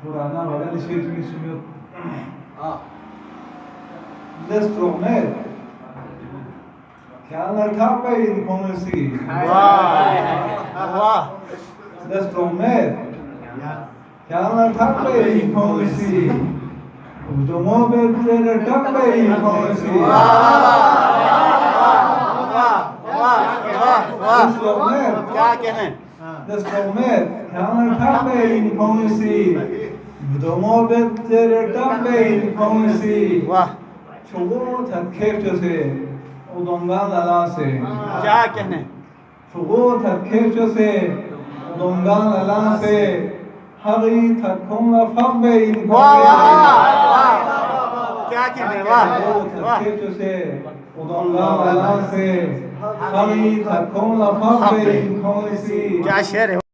पुराना वाला शेर की सुनियो Destromer ख्याल रखा भाई कौन सी वाह वाह Destromer ख्याल रखा भाई कौन सी तुमो बेटे रखा भाई कौन सी Destromer क्या कहने Destromer ख्याल रखा भाई कौन सी तुमो बेटे रखा भाई कौन सी वाह شغوط هتكيفجسه ودونغان لالاسه क्या कहने شغوط هتكيفجسه ودونغان لالاسه هغي تكون لفقبه वाह वाह क्या कहने वाह شغوط वाह هتكيفجسه ودونغان لالاسه هغي تكون لفقبه क्या शेर है